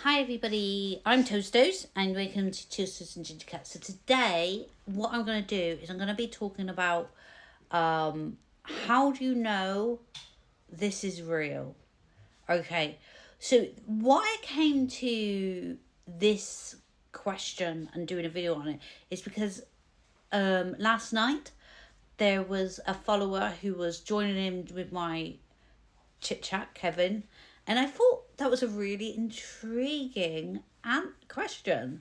Hi everybody, I'm Toastos and welcome to Toastos and Ginger Cat. So today what I'm going to do is I'm going to be talking about how do you know this is real? Okay, so why I came to this question and doing a video on it is because last night there was a follower who was joining in with my chit chat, Kevin, and I thought that was a really intriguing question.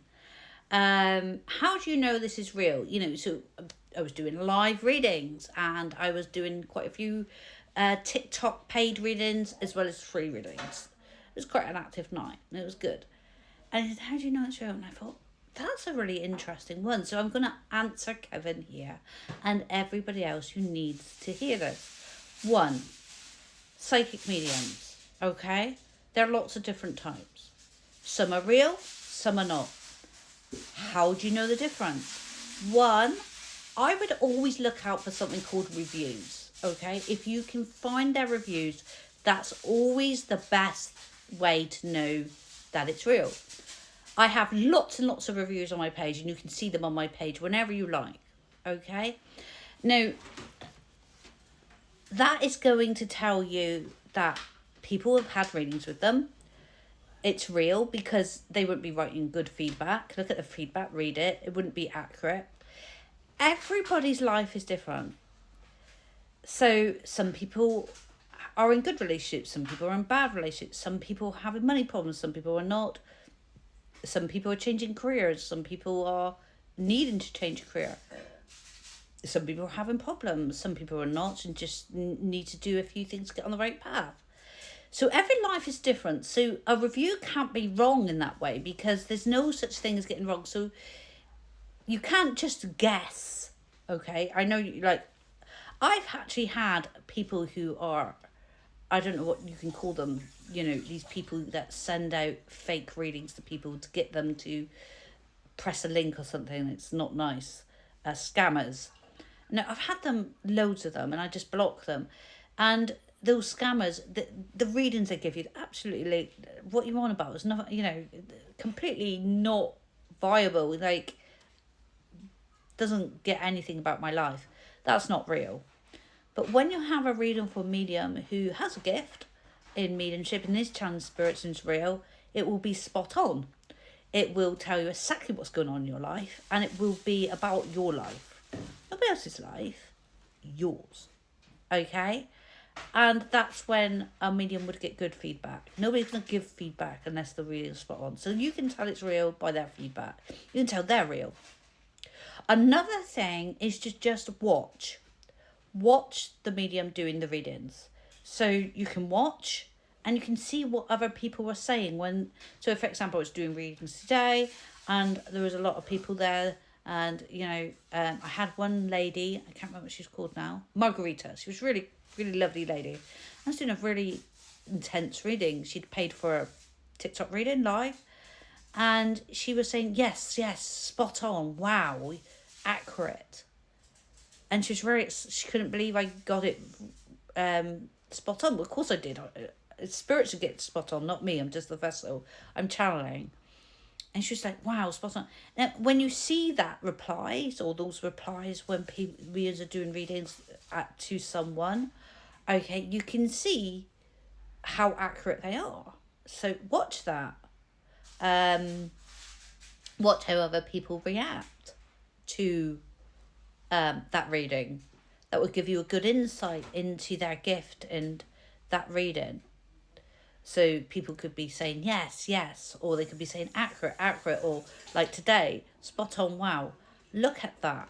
How do you know this is real? So I was doing live readings and I was doing quite a few TikTok paid readings as well as free readings. It was quite an active night and it was good. And he said, how do you know it's real? And I thought, that's a really interesting one. So I'm going to answer Kevin here and everybody else who needs to hear this. One, psychic mediums, okay? There are lots of different types. Some are real, some are not. How do you know the difference? One, I would always look out for something called reviews, okay? If you can find their reviews, that's always the best way to know that it's real. I have lots and lots of reviews on my page and you can see them on my page whenever you like, okay? Now, that is going to tell you that people have had readings with them. It's real because they wouldn't be writing good feedback. Look at the feedback, read it. It wouldn't be accurate. Everybody's life is different. So some people are in good relationships. Some people are in bad relationships. Some people are having money problems. Some people are not. Some people are changing careers. Some people are needing to change a career. Some people are having problems, some people are not, and just need to do a few things to get on the right path. So every life is different. So a review can't be wrong in that way because there's no such thing as getting wrong. So you can't just guess, okay? I know, I've actually had people who are, I don't know what you can call them, these people that send out fake readings to people to get them to press a link or something that's not nice. Scammers. No, I've had them, loads of them, and I just block them. And those scammers, the readings they give you, absolutely, what you want about is not, completely not viable. Doesn't get anything about my life. That's not real. But when you have a reading for a medium who has a gift in mediumship and is channeling spirits and is real, it will be spot on. It will tell you exactly what's going on in your life, and it will be about your life. Nobody else's life, yours, okay? And that's when a medium would get good feedback. Nobody's going to give feedback unless the reading's spot on. So you can tell it's real by their feedback. You can tell they're real. Another thing is to just watch. Watch the medium doing the readings. So you can watch and you can see what other people were saying so for example, I was doing readings today and there was a lot of people there. And, I had one lady, I can't remember what she's called now, Margarita. She was really, really lovely lady. I was doing a really intense reading. She'd paid for a TikTok reading live. And she was saying, yes, spot on. Wow, accurate. And she couldn't believe I got it spot on. Well, of course I did. Spirits would get spot on, not me. I'm just the vessel. I'm channeling. And she was like, wow, spot on. Now, when you see that replies, or those replies when readers are doing readings to someone, okay, you can see how accurate they are. So watch that. Watch how other people react to that reading. That will give you a good insight into their gift and that reading. So people could be saying yes, or they could be saying accurate, or like today, spot on, wow, look at that.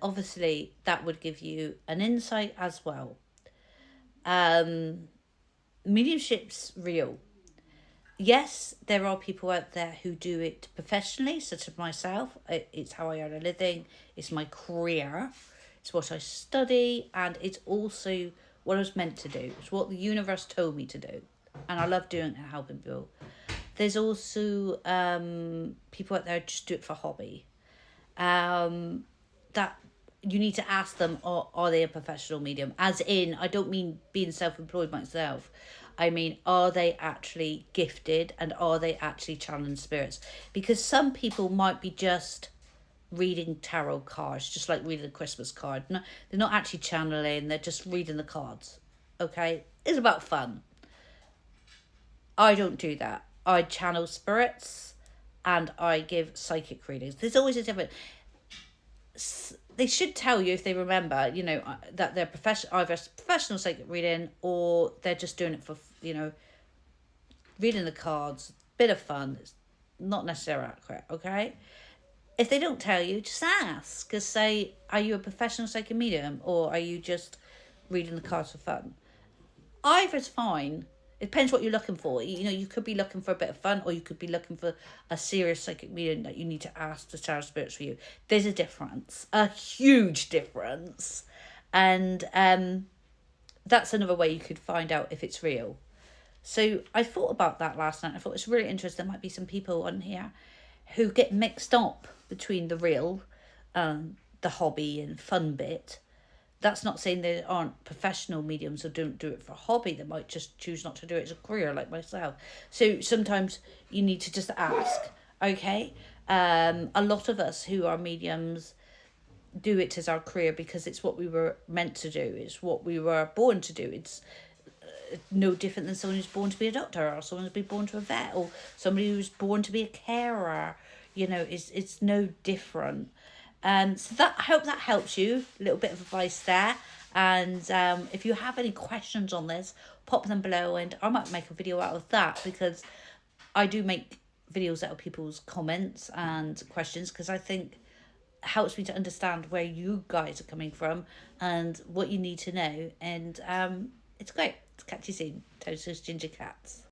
Obviously, that would give you an insight as well. Mediumship's real. Yes, there are people out there who do it professionally, such as myself. It's how I earn a living. It's my career. It's what I study, and it's also what I was meant to do. It's what the universe told me to do. And I love doing it and helping people. There's also people out there who just do it for hobby. That you need to ask them, are they a professional medium? As in, I don't mean being self-employed myself. I mean, are they actually gifted and are they actually challenged spirits? Because some people might be just reading tarot cards, just like reading a Christmas card. No, they're not actually channeling, they're just reading the cards. Okay? It's about fun. I don't do that. I channel spirits and I give psychic readings. There's always a difference. They should tell you if they remember, that they're either professional psychic reading or they're just doing it for, reading the cards, bit of fun. It's not necessarily accurate, okay? If they don't tell you, just ask. Because say, are you a professional psychic medium or are you just reading the cards for fun? Either's fine. It depends what you're looking for. You could be looking for a bit of fun or you could be looking for a serious psychic medium that you need to ask to channel spirits for you. There's a difference. A huge difference. And that's another way you could find out if it's real. So I thought about that last night. I thought it's really interesting. There might be some people on here who get mixed up between the real, the hobby and fun bit. That's not saying there aren't professional mediums who don't do it for a hobby. They might just choose not to do it as a career, like myself. So sometimes you need to just ask, okay? A lot of us who are mediums do it as our career because it's what we were meant to do. It's what we were born to do. It's no different than someone who's born to be a doctor or someone who's been born to a vet or somebody who's born to be a carer. It's no different. So I hope that helps you. A little bit of advice there. And if you have any questions on this, pop them below and I might make a video out of that because I do make videos out of people's comments and questions because I think it helps me to understand where you guys are coming from and what you need to know. And it's great. Catch you soon. Toasters Ginger Cats.